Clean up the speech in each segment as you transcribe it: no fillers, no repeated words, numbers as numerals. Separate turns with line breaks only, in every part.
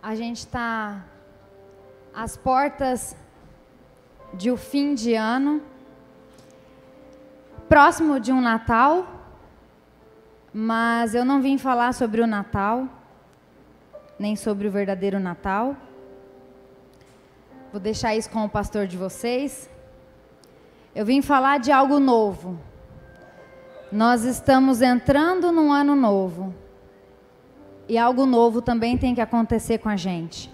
A gente está às portas de um fim de ano, próximo de um Natal, mas eu não vim falar sobre o Natal, nem sobre o verdadeiro Natal. Vou deixar isso com o pastor de vocês. Eu vim falar de algo novo. Nós estamos entrando num ano novo. E algo novo também tem que acontecer com a gente.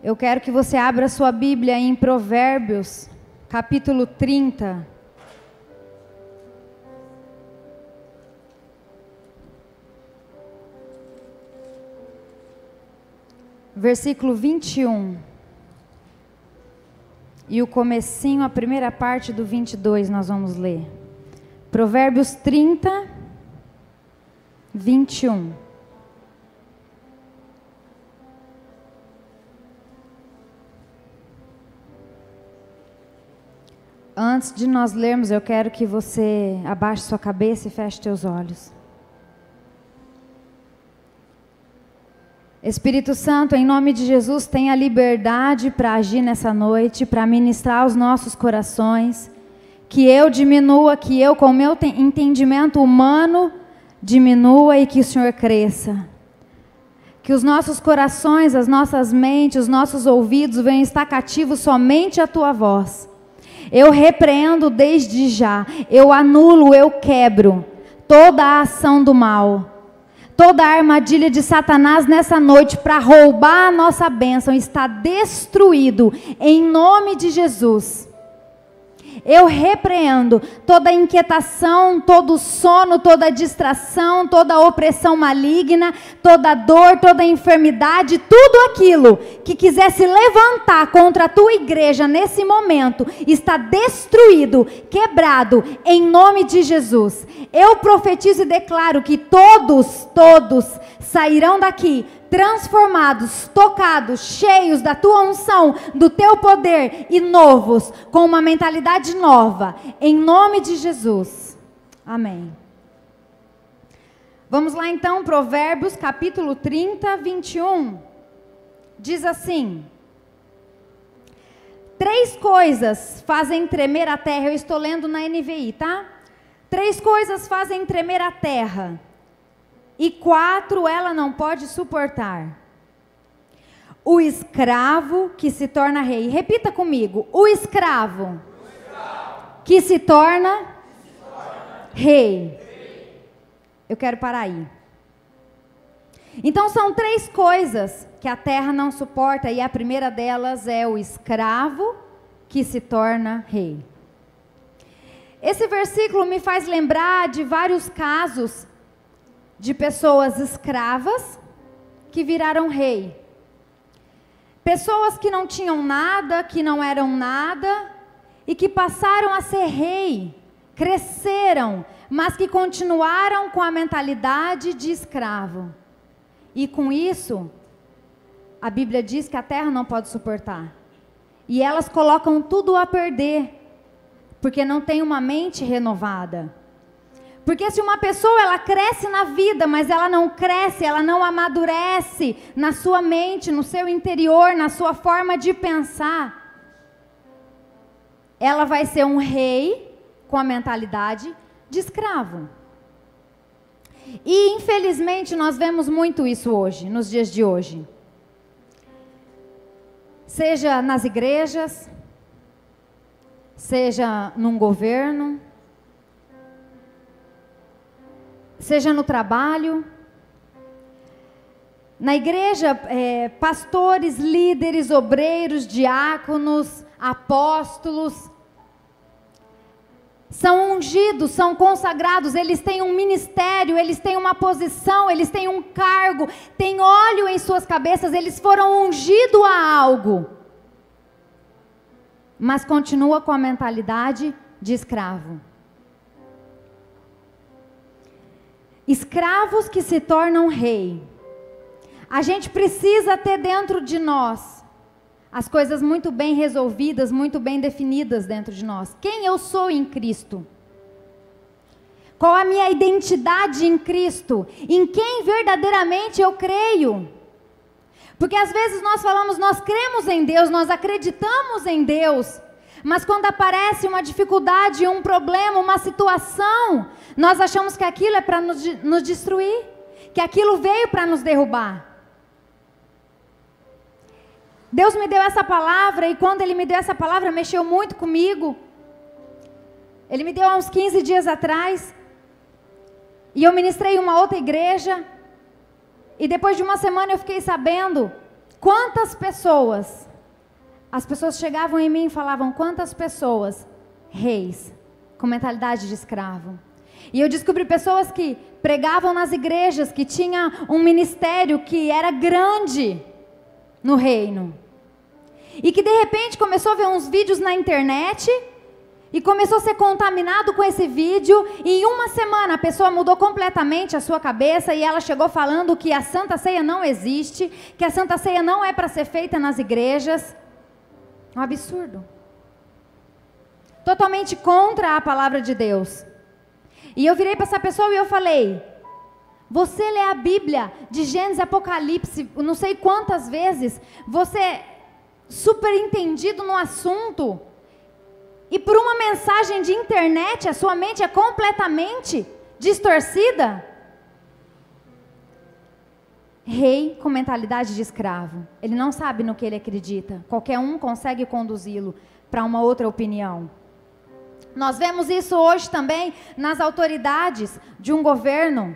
Eu quero que você abra sua Bíblia em Provérbios, capítulo 30. Versículo 21. E o comecinho, a primeira parte do 22 nós vamos ler. Provérbios 30, 21. Antes de nós lermos, eu quero que você abaixe sua cabeça e feche seus olhos. Espírito Santo, em nome de Jesus, tenha liberdade para agir nessa noite, para ministrar os nossos corações. Que eu diminua, que eu, com o meu entendimento humano, diminua e que o Senhor cresça. Que os nossos corações, as nossas mentes, os nossos ouvidos venham estar cativos somente à Tua voz. Eu repreendo desde já, eu anulo, eu quebro toda a ação do mal, toda a armadilha de Satanás nessa noite para roubar a nossa bênção está destruído em nome de Jesus. Eu repreendo toda inquietação, todo sono, toda distração, toda opressão maligna, toda dor, toda enfermidade, tudo aquilo que quiser se levantar contra a tua igreja nesse momento, está destruído, quebrado, em nome de Jesus. Eu profetizo e declaro que todos sairão daqui transformados, tocados, cheios da tua unção, do teu poder e novos, com uma mentalidade nova, em nome de Jesus. Amém. Vamos lá então, Provérbios capítulo 30, 21. Diz assim: 3 coisas fazem tremer a terra. Eu estou lendo na NVI, tá? 3 coisas fazem tremer a terra, e 4 ela não pode suportar. O escravo que se torna rei. Repita comigo. O escravo que se torna rei. Eu quero parar aí. Então são 3 coisas que a terra não suporta, e a primeira delas é o escravo que se torna rei. Esse versículo me faz lembrar de vários casos de pessoas escravas que viraram rei. Pessoas que não tinham nada, que não eram nada, e que passaram a ser rei, cresceram, mas que continuaram com a mentalidade de escravo. E com isso, a Bíblia diz que a terra não pode suportar. E elas colocam tudo a perder, porque não tem uma mente renovada. Porque se uma pessoa ela cresce na vida, mas ela não cresce, ela não amadurece na sua mente, no seu interior, na sua forma de pensar, ela vai ser um rei com a mentalidade de escravo. E infelizmente nós vemos muito isso hoje, nos dias de hoje. Seja nas igrejas, seja num governo, seja no trabalho, na igreja, pastores, líderes, obreiros, diáconos, apóstolos, são ungidos, são consagrados, eles têm um ministério, eles têm uma posição, eles têm um cargo, têm óleo em suas cabeças, eles foram ungidos a algo, mas continua com a mentalidade de escravo. Escravos que se tornam rei. A gente precisa ter dentro de nós as coisas muito bem resolvidas, muito bem definidas dentro de nós. Quem eu sou em Cristo? Qual a minha identidade em Cristo? Em quem verdadeiramente eu creio? Porque às vezes nós falamos, nós cremos em Deus, nós acreditamos em Deus, mas quando aparece uma dificuldade, um problema, uma situação, nós achamos que aquilo é para nos destruir, que aquilo veio para nos derrubar. Deus me deu essa palavra, e quando Ele me deu essa palavra, mexeu muito comigo. Ele me deu há uns 15 dias atrás, e eu ministrei em uma outra igreja, e depois de uma semana eu fiquei sabendo quantas pessoas, as pessoas chegavam em mim e falavam, quantas pessoas, reis, com mentalidade de escravo. E eu descobri pessoas que pregavam nas igrejas, que tinham um ministério que era grande no reino. E que de repente começou a ver uns vídeos na internet e começou a ser contaminado com esse vídeo, e em uma semana a pessoa mudou completamente a sua cabeça, e ela chegou falando que a Santa Ceia não existe, que a Santa Ceia não é para ser feita nas igrejas. Um absurdo. Totalmente contra a palavra de Deus. E eu virei para essa pessoa e eu falei, você lê a Bíblia de Gênesis e Apocalipse não sei quantas vezes, você super entendido no assunto, e por uma mensagem de internet a sua mente é completamente distorcida? Rei com mentalidade de escravo, ele não sabe no que ele acredita, qualquer um consegue conduzi-lo para uma outra opinião. Nós vemos isso hoje também nas autoridades de um governo,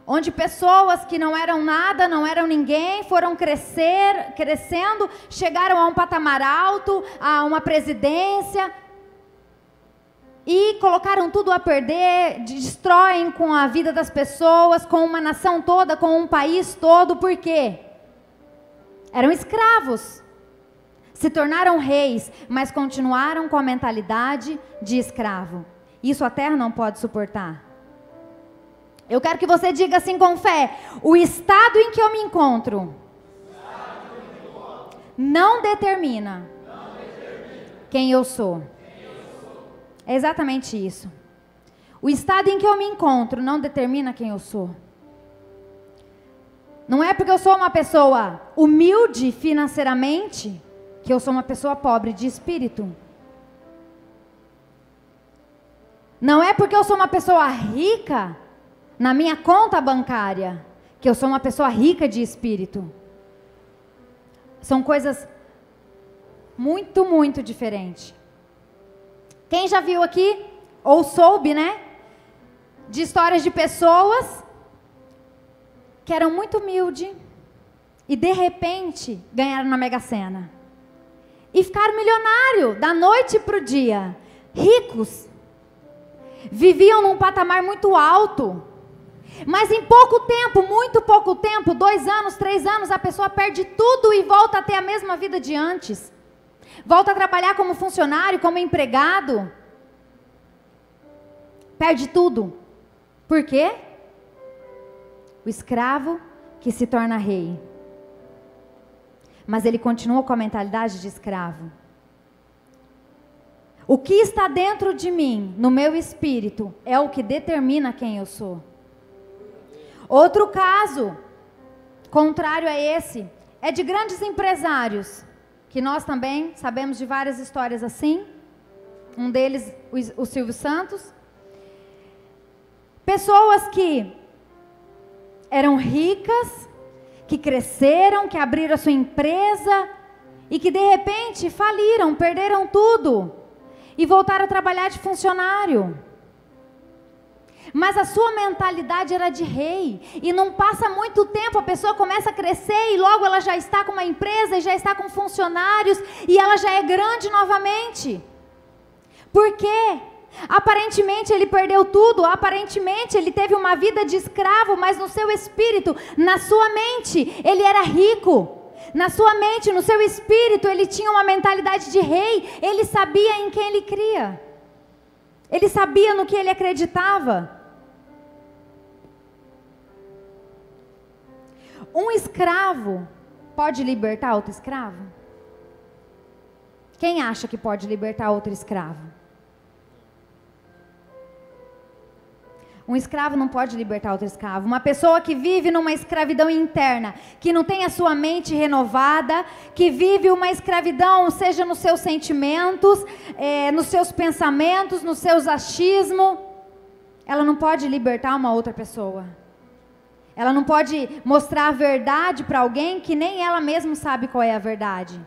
onde pessoas que não eram nada, não eram ninguém, foram crescendo, chegaram a um patamar alto, a uma presidência, e colocaram tudo a perder, destroem com a vida das pessoas, com uma nação toda, com um país todo. Por quê? Eram escravos, se tornaram reis, mas continuaram com a mentalidade de escravo. Isso a terra não pode suportar. Eu quero que você diga assim com fé, o estado em que eu me encontro não determina quem eu sou. É exatamente isso. O estado em que eu me encontro não determina quem eu sou. Não é porque eu sou uma pessoa humilde financeiramente que eu sou uma pessoa pobre de espírito. Não é porque eu sou uma pessoa rica na minha conta bancária que eu sou uma pessoa rica de espírito. São coisas muito, muito diferentes. Quem já viu aqui, ou soube, né, de histórias de pessoas que eram muito humildes e de repente ganharam na Mega Sena e ficaram milionários da noite para o dia, ricos, viviam num patamar muito alto, mas em pouco tempo, muito pouco tempo, 2 anos, 3 anos, a pessoa perde tudo e volta a ter a mesma vida de antes. Volta a trabalhar como funcionário, como empregado. Perde tudo. Por quê? O escravo que se torna rei. Mas ele continua com a mentalidade de escravo. O que está dentro de mim, no meu espírito, é o que determina quem eu sou. Outro caso, contrário a esse, é de grandes empresários, que nós também sabemos de várias histórias assim. Um deles, o Silvio Santos. Pessoas que eram ricas, que cresceram, que abriram a sua empresa e que de repente faliram, perderam tudo e voltaram a trabalhar de funcionário. Mas a sua mentalidade era de rei, e não passa muito tempo, a pessoa começa a crescer e logo ela já está com uma empresa e já está com funcionários e ela já é grande novamente. Por quê? Aparentemente ele perdeu tudo, aparentemente ele teve uma vida de escravo, mas no seu espírito, na sua mente, ele era rico. Na sua mente, no seu espírito, ele tinha uma mentalidade de rei, ele sabia em quem ele cria. Ele sabia no que ele acreditava. Um escravo pode libertar outro escravo? Quem acha que pode libertar outro escravo? Um escravo não pode libertar outro escravo. Uma pessoa que vive numa escravidão interna, que não tem a sua mente renovada, que vive uma escravidão, seja nos seus sentimentos, nos seus pensamentos, nos seus achismos, ela não pode libertar uma outra pessoa. Ela não pode mostrar a verdade para alguém que nem ela mesma sabe qual é a verdade.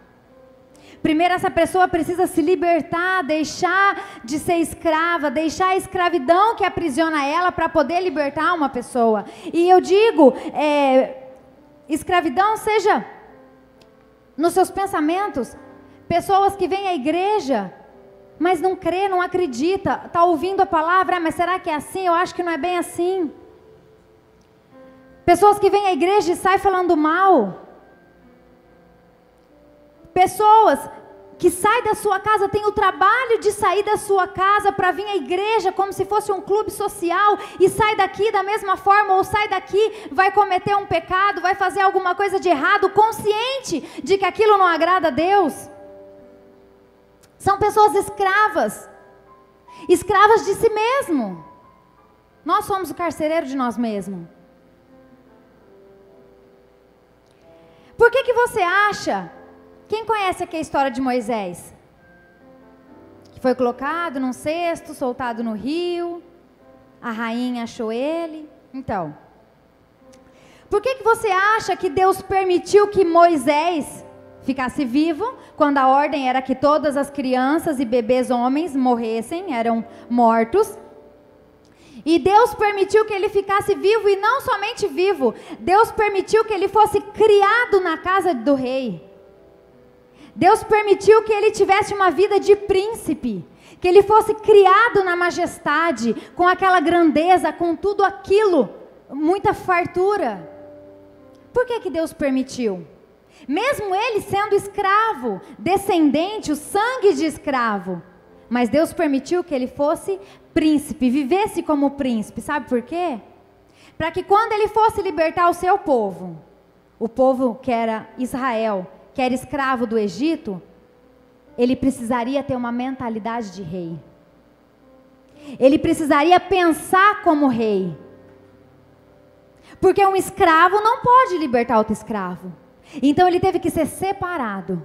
Primeiro, essa pessoa precisa se libertar, deixar de ser escrava, deixar a escravidão que aprisiona ela para poder libertar uma pessoa. E eu digo, escravidão seja nos seus pensamentos. Pessoas que vêm à igreja, mas não crê, não acredita, está ouvindo a palavra, mas será que é assim? Eu acho que não é bem assim. Pessoas que vêm à igreja e saem falando mal. Pessoas que saem da sua casa, têm o trabalho de sair da sua casa para vir à igreja como se fosse um clube social e sai daqui da mesma forma, ou sai daqui, vai cometer um pecado, vai fazer alguma coisa de errado, consciente de que aquilo não agrada a Deus. São pessoas escravas, escravas de si mesmo. Nós somos o carcereiro de nós mesmos. Por que você acha? Quem conhece aqui a história de Moisés? Que foi colocado num cesto, soltado no rio, a rainha achou ele. Então, por que você acha que Deus permitiu que Moisés ficasse vivo, quando a ordem era que todas as crianças e bebês homens morressem, eram mortos? E Deus permitiu que ele ficasse vivo, e não somente vivo, Deus permitiu que ele fosse criado na casa do rei. Deus permitiu que ele tivesse uma vida de príncipe, que ele fosse criado na majestade, com aquela grandeza, com tudo aquilo, muita fartura. Por que Deus permitiu? Mesmo ele sendo escravo, descendente, o sangue de escravo, mas Deus permitiu que ele fosse príncipe, vivesse como príncipe. Sabe por quê? Para que quando ele fosse libertar o seu povo, o povo que era Israel, que era escravo do Egito, ele precisaria ter uma mentalidade de rei. Ele precisaria pensar como rei. Porque um escravo não pode libertar outro escravo. Então ele teve que ser separado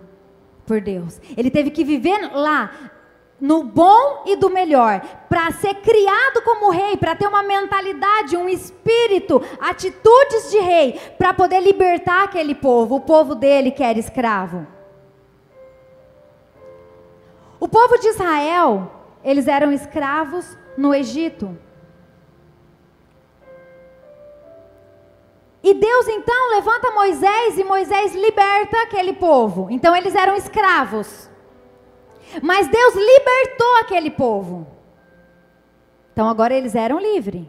por Deus. Ele teve que viver lá, no bom e do melhor, para ser criado como rei, para ter uma mentalidade, um espírito, atitudes de rei, para poder libertar aquele povo, o povo dele que era escravo. O povo de Israel, eles eram escravos no Egito. E Deus então levanta Moisés, e Moisés liberta aquele povo. Então eles eram escravos. Mas Deus libertou aquele povo. Então agora eles eram livres,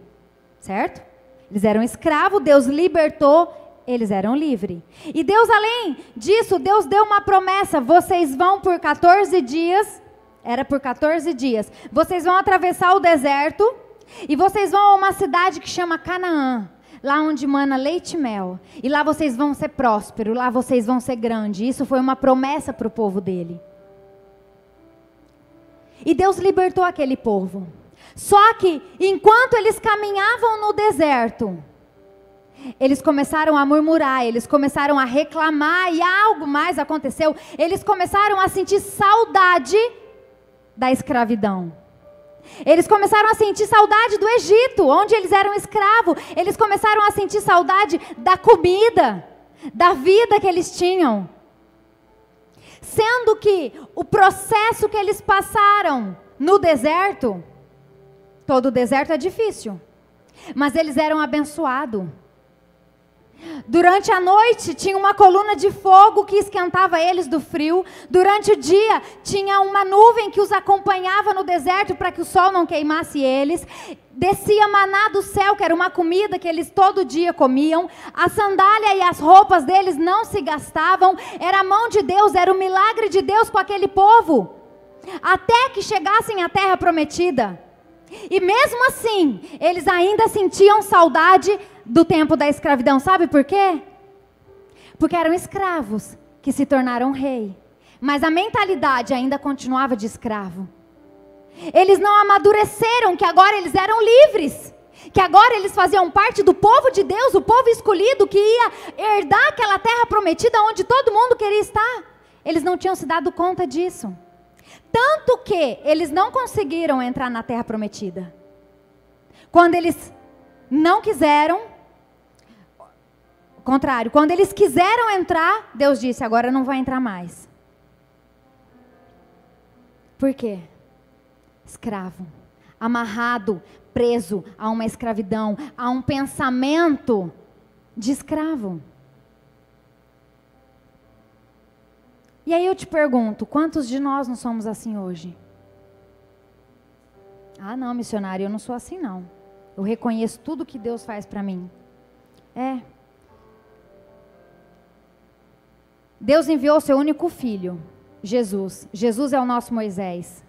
certo? Eles eram escravos, Deus libertou, eles eram livres. E Deus, além disso, Deus deu uma promessa: vocês vão por 14 dias, era por 14 dias, vocês vão atravessar o deserto, e vocês vão a uma cidade que chama Canaã, lá onde mana leite e mel, e lá vocês vão ser prósperos, lá vocês vão ser grandes. Isso foi uma promessa para o povo dele. E Deus libertou aquele povo. Só que, enquanto eles caminhavam no deserto, eles começaram a murmurar, eles começaram a reclamar, e algo mais aconteceu. Eles começaram a sentir saudade da escravidão. Eles começaram a sentir saudade do Egito, onde eles eram escravos. Eles começaram a sentir saudade da comida, da vida que eles tinham. Sendo que o processo que eles passaram no deserto, todo deserto é difícil, mas eles eram abençoados. Durante a noite tinha uma coluna de fogo que esquentava eles do frio. Durante o dia tinha uma nuvem que os acompanhava no deserto para que o sol não queimasse eles. Descia maná do céu, que era uma comida que eles todo dia comiam. A sandália e as roupas deles não se gastavam. Era a mão de Deus, era o milagre de Deus com aquele povo, até que chegassem à terra prometida. E mesmo assim, eles ainda sentiam saudade do tempo da escravidão. Sabe por quê? Porque eram escravos que se tornaram rei, mas a mentalidade ainda continuava de escravo. Eles não amadureceram que agora eles eram livres, que agora eles faziam parte do povo de Deus, o povo escolhido que ia herdar aquela terra prometida onde todo mundo queria estar. Eles não tinham se dado conta disso. Tanto que eles não conseguiram entrar na terra prometida. Quando eles não quiseram, ao contrário, quando eles quiseram entrar, Deus disse, agora não vai entrar mais. Por quê? Escravo, amarrado, preso a uma escravidão, a um pensamento de escravo. E aí eu te pergunto, quantos de nós não somos assim hoje? Ah, não, missionário, eu não sou assim não. Eu reconheço tudo que Deus faz para mim. Deus enviou seu único filho, Jesus. Jesus é o nosso Moisés.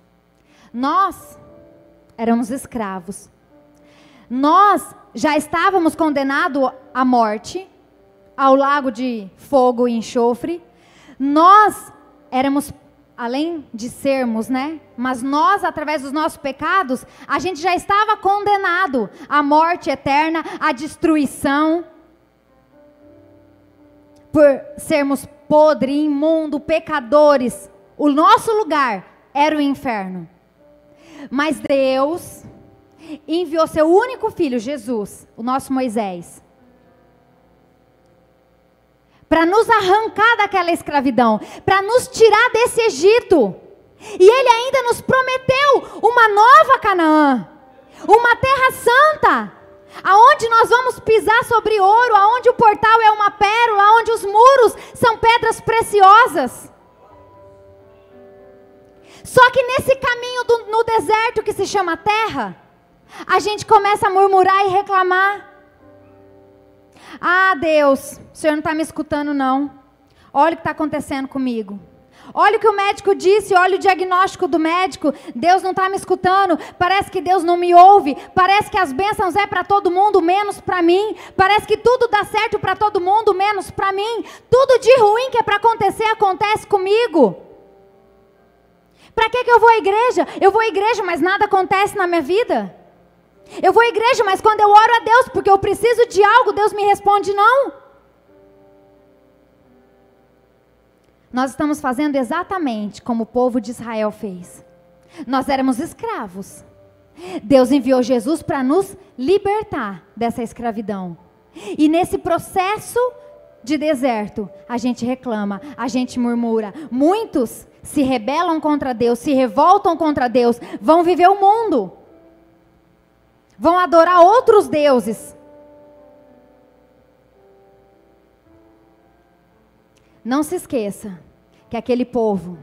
Nós éramos escravos. Nós já estávamos condenados à morte, ao lago de fogo e enxofre. Nós éramos, além de sermos, mas nós, através dos nossos pecados, a gente já estava condenado à morte eterna, à destruição, por sermos podres, imundos, pecadores. O nosso lugar era o inferno. Mas Deus enviou seu único filho, Jesus, o nosso Moisés, para nos arrancar daquela escravidão, para nos tirar desse Egito. E Ele ainda nos prometeu uma nova Canaã, uma terra santa, aonde nós vamos pisar sobre ouro, aonde o portal é uma pérola, aonde os muros são pedras preciosas. Só que nesse caminho no deserto que se chama terra, a gente começa a murmurar e reclamar. Ah, Deus, o Senhor não está me escutando não. Olha o que está acontecendo comigo. Olha o que o médico disse, olha o diagnóstico do médico. Deus não está me escutando, parece que Deus não me ouve. Parece que as bênçãos é para todo mundo, menos para mim. Parece que tudo dá certo para todo mundo, menos para mim. Tudo de ruim que é para acontecer, acontece comigo. Para que eu vou à igreja? Eu vou à igreja, mas nada acontece na minha vida. Eu vou à igreja, mas quando eu oro a Deus, porque eu preciso de algo, Deus me responde não. Nós estamos fazendo exatamente como o povo de Israel fez. Nós éramos escravos. Deus enviou Jesus para nos libertar dessa escravidão. E nesse processo de deserto, a gente reclama, a gente murmura. Muitos se rebelam contra Deus, se revoltam contra Deus, vão viver o mundo. Vão adorar outros deuses. Não se esqueça que aquele povo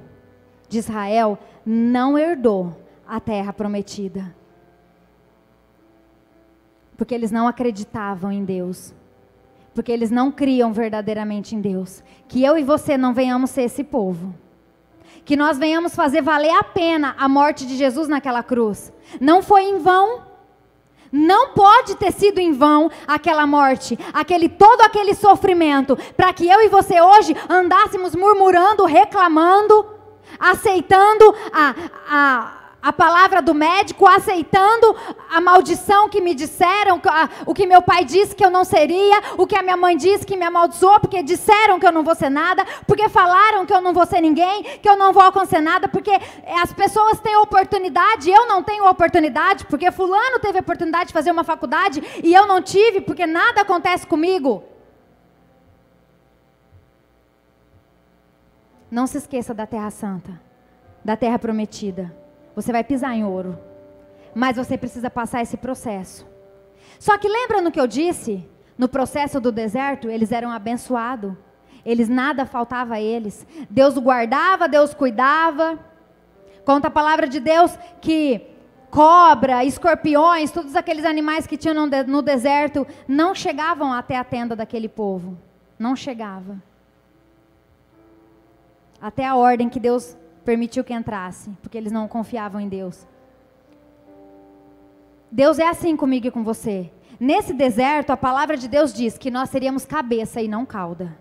de Israel não herdou a terra prometida. Porque eles não acreditavam em Deus. Porque eles não criam verdadeiramente em Deus. Que eu e você não venhamos ser esse povo. Que nós venhamos fazer valer a pena a morte de Jesus naquela cruz. Não foi em vão. Não pode ter sido em vão aquela morte, todo aquele sofrimento, para que eu e você hoje andássemos murmurando, reclamando, aceitando a palavra do médico, aceitando a maldição que me disseram, o que meu pai disse que eu não seria, o que a minha mãe disse que me amaldiçoou, porque disseram que eu não vou ser nada, porque falaram que eu não vou ser ninguém, que eu não vou alcançar nada, porque as pessoas têm oportunidade, eu não tenho oportunidade, porque fulano teve a oportunidade de fazer uma faculdade e eu não tive, porque nada acontece comigo. Não se esqueça da terra santa, da terra prometida. Você vai pisar em ouro, mas você precisa passar esse processo. Só que lembra no que eu disse? No processo do deserto, eles eram abençoados. Nada faltava a eles. Deus guardava, Deus cuidava. Conta a palavra de Deus que cobra, escorpiões, todos aqueles animais que tinham no deserto, não chegavam até a tenda daquele povo. Não chegava. Até a ordem que Deus permitiu que entrasse, porque eles não confiavam em Deus. Deus é assim comigo e com você. Nesse deserto, a palavra de Deus diz que nós seríamos cabeça e não cauda.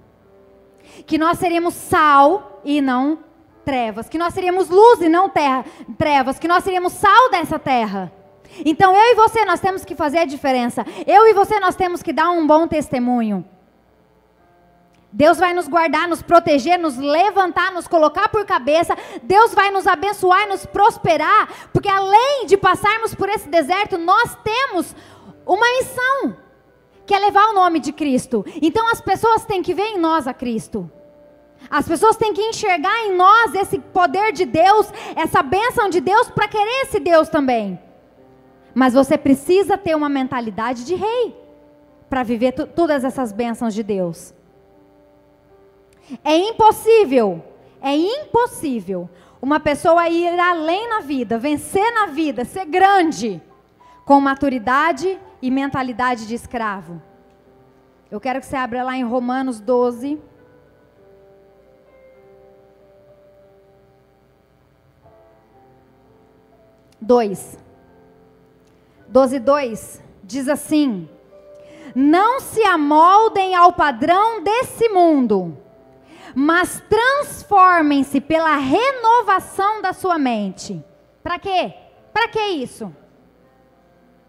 Que nós seríamos sal e não trevas. Que nós seríamos luz e não trevas. Que nós seríamos sal dessa terra. Então eu e você, nós temos que fazer a diferença. Eu e você, nós temos que dar um bom testemunho. Deus vai nos guardar, nos proteger, nos levantar, nos colocar por cabeça. Deus vai nos abençoar e nos prosperar. Porque além de passarmos por esse deserto, nós temos uma missão, que é levar o nome de Cristo. Então as pessoas têm que ver em nós a Cristo. As pessoas têm que enxergar em nós esse poder de Deus, essa bênção de Deus, para querer esse Deus também. Mas você precisa ter uma mentalidade de rei, para viver todas essas bênçãos de Deus. É impossível uma pessoa ir além na vida, vencer na vida, ser grande, com maturidade e mentalidade de escravo. Eu quero que você abra lá em Romanos 12. Dois. 12:2 diz assim: não se amoldem ao padrão desse mundo, mas transformem-se pela renovação da sua mente. Para quê? Para que isso?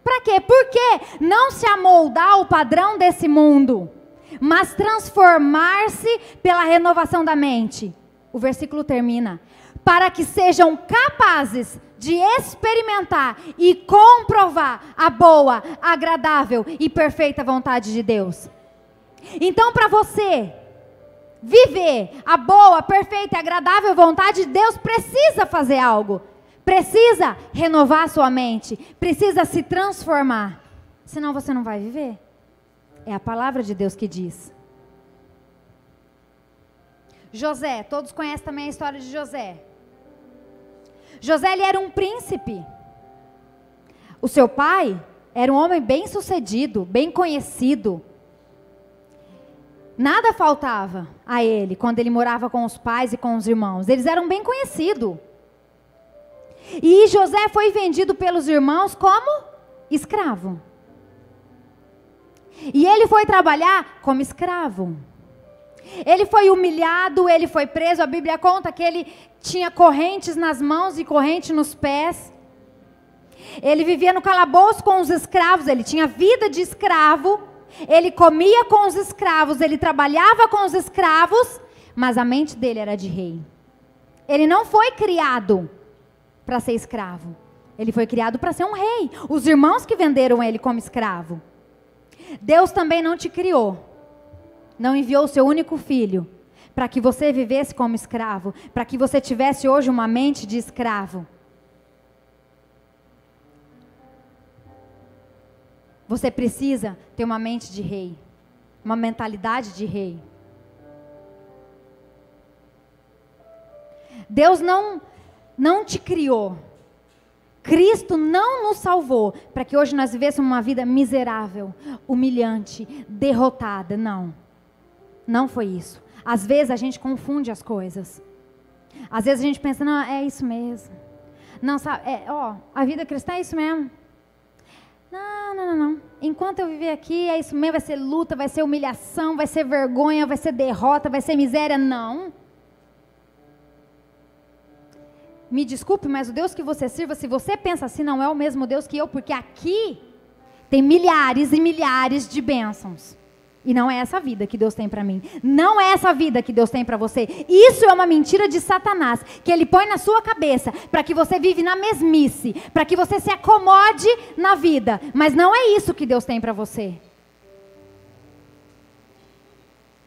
Para quê? Por que não se amoldar ao padrão desse mundo, mas transformar-se pela renovação da mente? O versículo termina: para que sejam capazes de experimentar e comprovar a boa, agradável e perfeita vontade de Deus. Então, para você viver a boa, perfeita e agradável vontade de Deus, precisa fazer algo. Precisa renovar a sua mente. Precisa se transformar. Senão você não vai viver. É a palavra de Deus que diz. José, todos conhecem também a história de José. José, ele era um príncipe. O seu pai era um homem bem sucedido, bem conhecido. Nada faltava a ele quando ele morava com os pais e com os irmãos. Eles eram bem conhecidos. E José foi vendido pelos irmãos como escravo. E ele foi trabalhar como escravo. Ele foi humilhado, ele foi preso. A Bíblia conta que ele tinha correntes nas mãos e corrente nos pés. Ele vivia no calabouço com os escravos, ele tinha vida de escravo. Ele comia com os escravos, ele trabalhava com os escravos, mas a mente dele era de rei. Ele não foi criado para ser escravo. Ele foi criado para ser um rei. Os irmãos que venderam ele como escravo. Deus também não te criou. Não enviou o seu único filho para que você vivesse como escravo, para que você tivesse hoje uma mente de escravo. Você precisa ter uma mente de rei, uma mentalidade de rei. Deus não te criou. Cristo não nos salvou para que hoje nós vivêssemos uma vida miserável, humilhante, derrotada. Não. Não foi isso. Às vezes a gente confunde as coisas. Às vezes a gente pensa, não, é isso mesmo. Não, sabe, a vida cristã é isso mesmo. Não. Enquanto eu viver aqui, é isso mesmo, vai ser luta, vai ser humilhação, vai ser vergonha, vai ser derrota, vai ser miséria. Não. Me desculpe, mas o Deus que você sirva, se você pensa assim, não é o mesmo Deus que eu, porque aqui tem milhares e milhares de bênçãos. E não é essa vida que Deus tem para mim. Não é essa vida que Deus tem para você. Isso é uma mentira de Satanás, que ele põe na sua cabeça, para que você vive na mesmice, para que você se acomode na vida. Mas não é isso que Deus tem para você.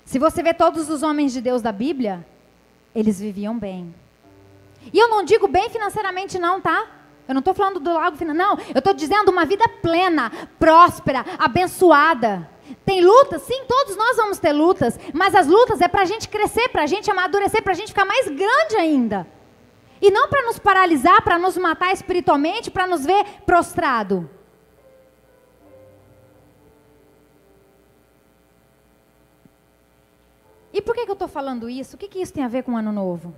Se você vê todos os homens de Deus da Bíblia, eles viviam bem. E eu não digo bem financeiramente não, tá? Eu não estou falando do lago financeiro, não. Eu estou dizendo uma vida plena, próspera, abençoada. Tem lutas? Sim, todos nós vamos ter lutas. Mas as lutas é para a gente crescer, para a gente amadurecer, para a gente ficar mais grande ainda. E não para nos paralisar, para nos matar espiritualmente, para nos ver prostrado. E por que eu estou falando isso? O que isso tem a ver com o Ano Novo?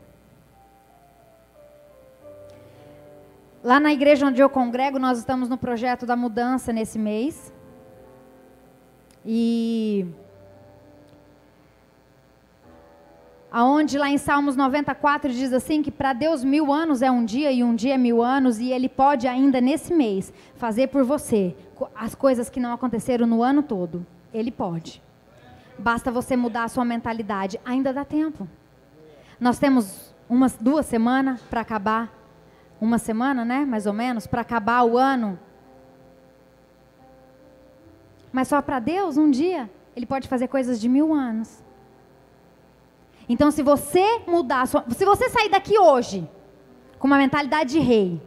Lá na igreja onde eu congrego, nós estamos no projeto da mudança nesse mês. E aonde lá em Salmos 94 diz assim, que para Deus 1000 anos é um dia e um dia é 1000 anos, e Ele pode ainda nesse mês fazer por você as coisas que não aconteceram no ano todo. Ele pode. Basta você mudar a sua mentalidade. Ainda dá tempo. Nós temos 2 semanas para acabar. 1 semana, né? Mais ou menos, para acabar o ano. Mas só para Deus, um dia, Ele pode fazer coisas de 1000 anos. Então, se você mudar, se você sair daqui hoje, com uma mentalidade de rei,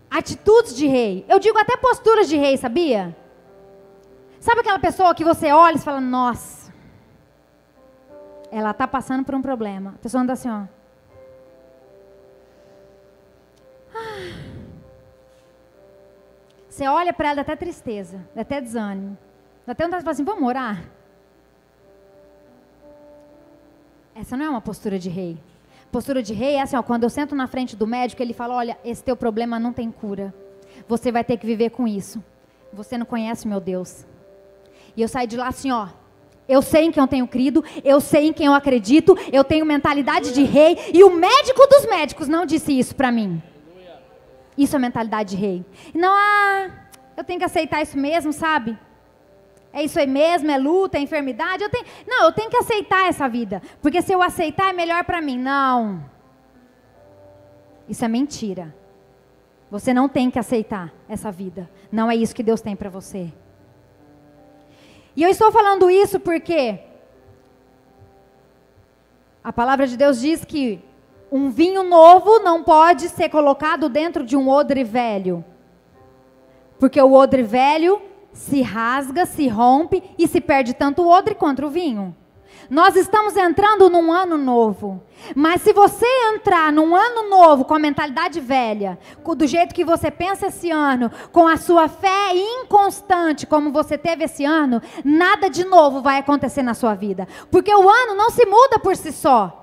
atitudes de rei, eu digo até posturas de rei, sabia? Sabe aquela pessoa que você olha e fala, nossa, ela está passando por um problema. A pessoa anda assim, ó. Você olha para ela, dá até tristeza, dá até desânimo. Dá até vontade de falar assim, vamos orar? Essa não é uma postura de rei. Postura de rei é assim, ó, quando eu sento na frente do médico, ele fala, olha, esse teu problema não tem cura. Você vai ter que viver com isso. Você não conhece meu Deus. E eu saio de lá assim, ó. Eu sei em quem eu tenho crido, eu sei em quem eu acredito, eu tenho mentalidade de rei. E o médico dos médicos não disse isso para mim. Isso é mentalidade de rei. Não, eu tenho que aceitar isso mesmo, sabe? É isso aí mesmo, é luta, é enfermidade. Eu tenho que aceitar essa vida. Porque se eu aceitar é melhor para mim. Não. Isso é mentira. Você não tem que aceitar essa vida. Não é isso que Deus tem para você. E eu estou falando isso porque a palavra de Deus diz que um vinho novo não pode ser colocado dentro de um odre velho. Porque o odre velho se rasga, se rompe e se perde tanto o odre quanto o vinho. Nós estamos entrando num ano novo. Mas se você entrar num ano novo com a mentalidade velha, do jeito que você pensa esse ano, com a sua fé inconstante como você teve esse ano, nada de novo vai acontecer na sua vida. Porque o ano não se muda por si só.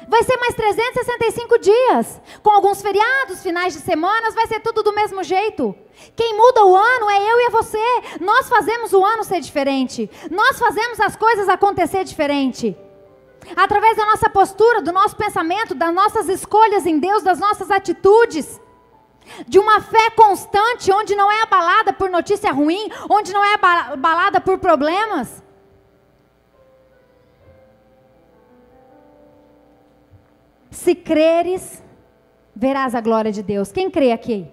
Vai ser mais 365 dias. Com alguns feriados, finais de semanas, vai ser tudo do mesmo jeito. Quem muda o ano é eu e você. Nós fazemos o ano ser diferente. Nós fazemos as coisas acontecer diferente. Através da nossa postura, do nosso pensamento, das nossas escolhas em Deus, das nossas atitudes. De uma fé constante, onde não é abalada por notícia ruim, onde não é abalada por problemas. Se creres, verás a glória de Deus. Quem crê aqui?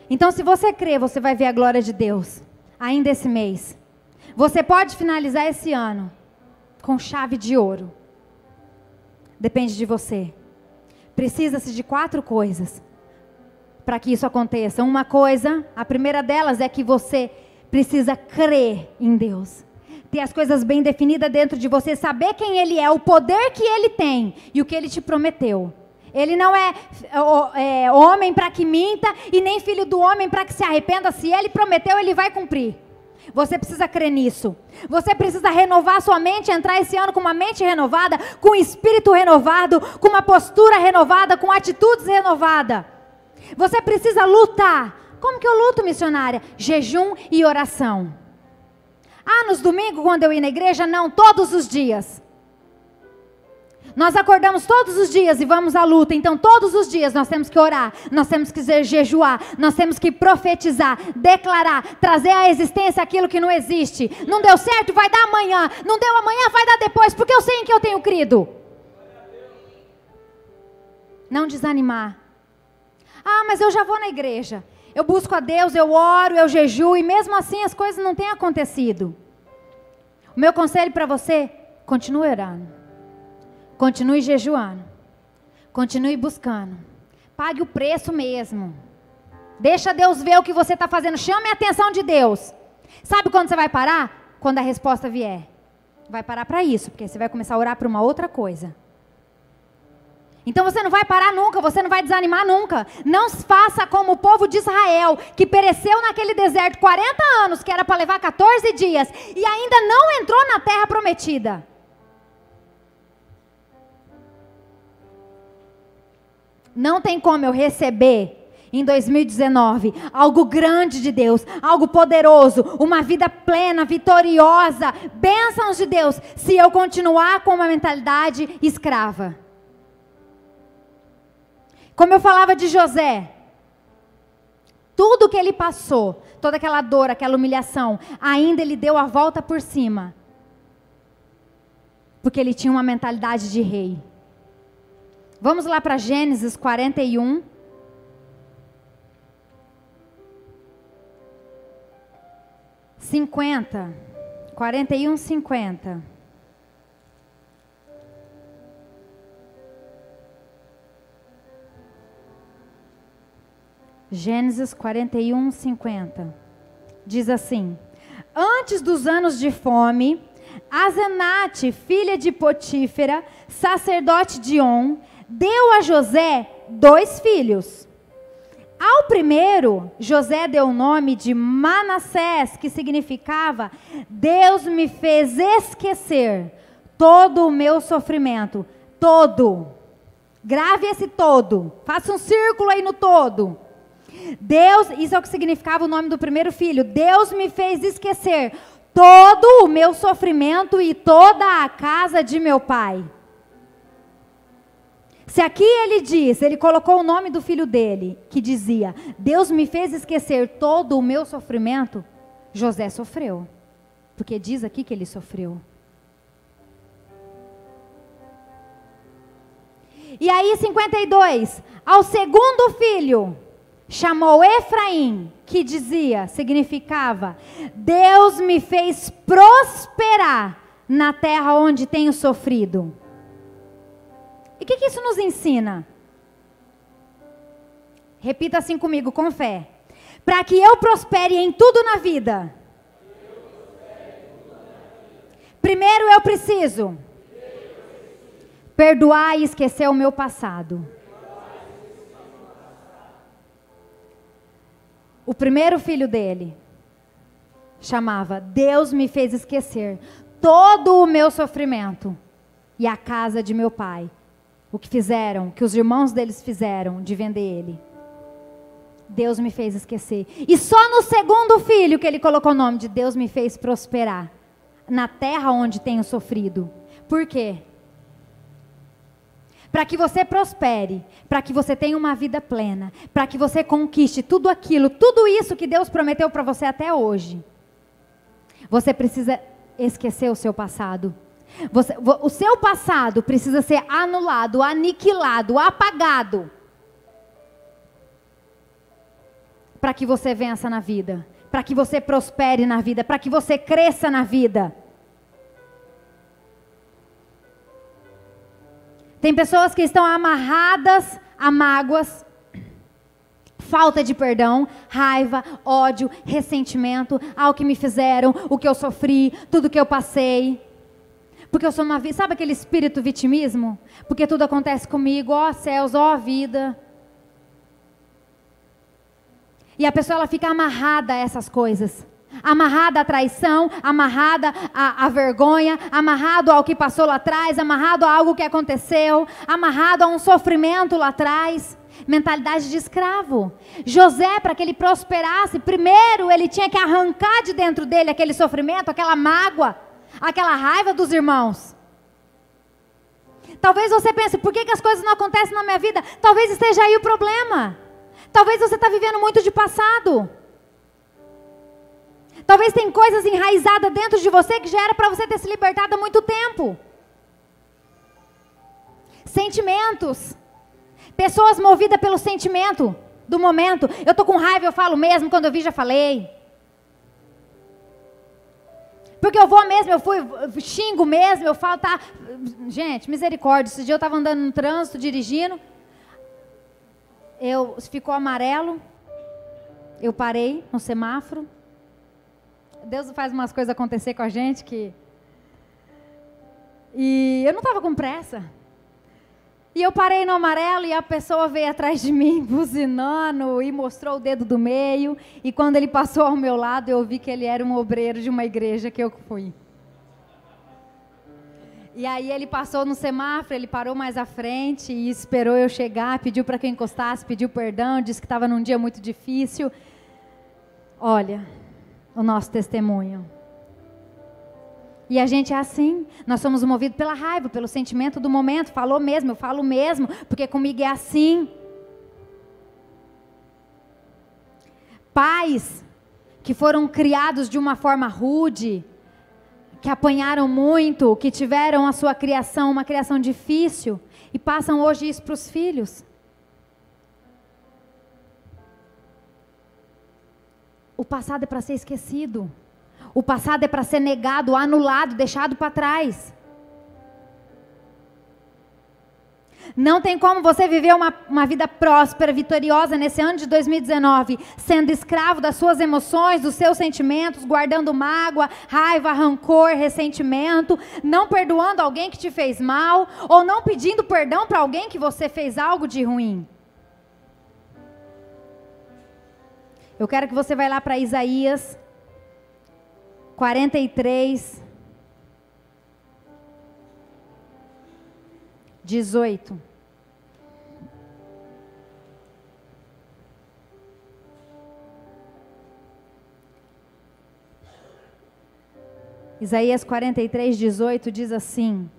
Então, se você crê, você vai ver a glória de Deus. Ainda esse mês. Você pode finalizar esse ano com chave de ouro. Depende de você. Precisa-se de 4 coisas para que isso aconteça. Uma coisa, a primeira delas é que você precisa crer em Deus. Ter as coisas bem definidas dentro de você, saber quem Ele é, o poder que Ele tem e o que Ele te prometeu. Ele não é homem para que minta e nem filho do homem para que se arrependa. Se Ele prometeu, Ele vai cumprir. Você precisa crer nisso. Você precisa renovar sua mente, entrar esse ano com uma mente renovada, com um espírito renovado, com uma postura renovada, com atitudes renovadas. Você precisa lutar. Como que eu luto, missionária? Jejum e oração. Nos domingos, quando eu ia na igreja, não, todos os dias. Nós acordamos todos os dias e vamos à luta. Então, todos os dias nós temos que orar, nós temos que jejuar, nós temos que profetizar, declarar, trazer à existência aquilo que não existe. Não deu certo? Vai dar amanhã. Não deu amanhã? Vai dar depois, porque eu sei em que eu tenho crido. Não desanimar. Mas eu já vou na igreja. Eu busco a Deus, eu oro, eu jejuo e mesmo assim as coisas não têm acontecido. O meu conselho para você, continue orando. Continue jejuando. Continue buscando. Pague o preço mesmo. Deixa Deus ver o que você está fazendo. Chame a atenção de Deus. Sabe quando você vai parar? Quando a resposta vier. Vai parar para isso, porque você vai começar a orar para uma outra coisa. Então você não vai parar nunca, você não vai desanimar nunca. Não faça como o povo de Israel, que pereceu naquele deserto 40 anos, que era para levar 14 dias, e ainda não entrou na terra prometida. Não tem como eu receber em 2019, algo grande de Deus, algo poderoso, uma vida plena, vitoriosa, bênçãos de Deus, se eu continuar com uma mentalidade escrava. Como eu falava de José, tudo que ele passou, toda aquela dor, aquela humilhação, ainda ele deu a volta por cima, porque ele tinha uma mentalidade de rei. Vamos lá para Gênesis 41. (50) 41, 50. Gênesis 41, 50. Diz assim: antes dos anos de fome, Asenate, filha de Potífera, sacerdote de On, deu a José 2 filhos. Ao primeiro, José deu o nome de Manassés, que significava: Deus me fez esquecer todo o meu sofrimento. Todo. Grave esse todo. Faça um círculo aí no todo. Deus, isso é o que significava o nome do primeiro filho. Deus me fez esquecer todo o meu sofrimento e toda a casa de meu pai. Se aqui ele diz, ele colocou o nome do filho dele, que dizia: Deus me fez esquecer todo o meu sofrimento, José sofreu. Porque diz aqui que ele sofreu. E aí 52, ao segundo filho, chamou Efraim, que dizia, significava: Deus me fez prosperar na terra onde tenho sofrido. E o que isso nos ensina? Repita assim comigo, com fé. Para que eu prospere em tudo na vida. Primeiro eu preciso perdoar e esquecer o meu passado. O primeiro filho dele chamava: Deus me fez esquecer todo o meu sofrimento e a casa de meu pai. O que fizeram, que os irmãos deles fizeram de vender ele. Deus me fez esquecer. E só no segundo filho que ele colocou o nome de Deus me fez prosperar na terra onde tenho sofrido. Por quê? Para que você prospere, para que você tenha uma vida plena, para que você conquiste tudo aquilo, tudo isso que Deus prometeu para você até hoje. Você precisa esquecer o seu passado. O seu passado precisa ser anulado, aniquilado, apagado. Para que você vença na vida, para que você prospere na vida, para que você cresça na vida. Tem pessoas que estão amarradas a mágoas, falta de perdão, raiva, ódio, ressentimento ao que me fizeram, o que eu sofri, tudo que eu passei. Porque eu sou uma vida, sabe aquele espírito vitimismo? Porque tudo acontece comigo, ó céus, ó vida. E a pessoa ela fica amarrada a essas coisas. Amarrada à traição, amarrada à vergonha, amarrado ao que passou lá atrás, amarrado a algo que aconteceu, amarrado a um sofrimento lá atrás. Mentalidade de escravo. José, para que ele prosperasse, primeiro ele tinha que arrancar de dentro dele aquele sofrimento, aquela mágoa, aquela raiva dos irmãos. Talvez você pense: por que as coisas não acontecem na minha vida? Talvez esteja aí o problema. Talvez você está vivendo muito de passado. Talvez tem coisas enraizadas dentro de você que já era para você ter se libertado há muito tempo. Sentimentos. Pessoas movidas pelo sentimento do momento. Eu estou com raiva, eu falo mesmo, quando eu vi já falei. Porque eu vou mesmo, eu xingo mesmo, eu falo, tá. Gente, misericórdia, esse dia eu estava andando no trânsito, dirigindo. Ficou amarelo. Eu parei no semáforo. Deus faz umas coisas acontecer com a gente que... E eu não estava com pressa. E eu parei no amarelo e a pessoa veio atrás de mim, buzinando, e mostrou o dedo do meio. E quando ele passou ao meu lado, eu vi que ele era um obreiro de uma igreja que eu fui. E aí ele passou no semáforo, ele parou mais à frente e esperou eu chegar, pediu para que eu encostasse, pediu perdão, disse que estava num dia muito difícil. Olha, o nosso testemunho. E a gente é assim, nós somos movidos pela raiva, pelo sentimento do momento. Falou mesmo, eu falo mesmo, porque comigo é assim. Pais que foram criados de uma forma rude, que apanharam muito, que tiveram a sua criação, uma criação difícil, e passam hoje isso para os filhos. O passado é para ser esquecido. O passado é para ser negado, anulado, deixado para trás. Não tem como você viver uma vida próspera, vitoriosa nesse ano de 2019, sendo escravo das suas emoções, dos seus sentimentos, guardando mágoa, raiva, rancor, ressentimento, não perdoando alguém que te fez mal, ou não pedindo perdão para alguém que você fez algo de ruim. Eu quero que você vá lá para Isaías 43, 18. Isaías 43, 18 diz assim: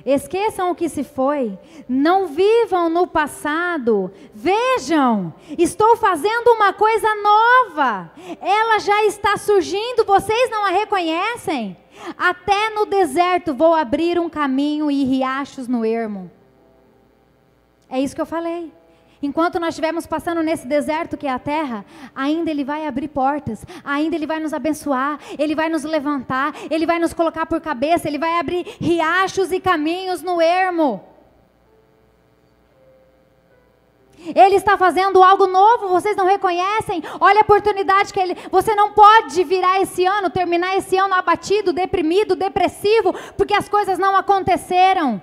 esqueçam o que se foi, não vivam no passado, vejam, estou fazendo uma coisa nova, ela já está surgindo, vocês não a reconhecem? Até no deserto vou abrir um caminho e riachos no ermo. É isso que eu falei. Enquanto nós estivermos passando nesse deserto que é a terra, ainda Ele vai abrir portas, ainda Ele vai nos abençoar, Ele vai nos levantar, Ele vai nos colocar por cabeça, Ele vai abrir riachos e caminhos no ermo. Ele está fazendo algo novo, vocês não reconhecem? Olha a oportunidade que você não pode virar esse ano, terminar esse ano abatido, deprimido, depressivo, porque as coisas não aconteceram.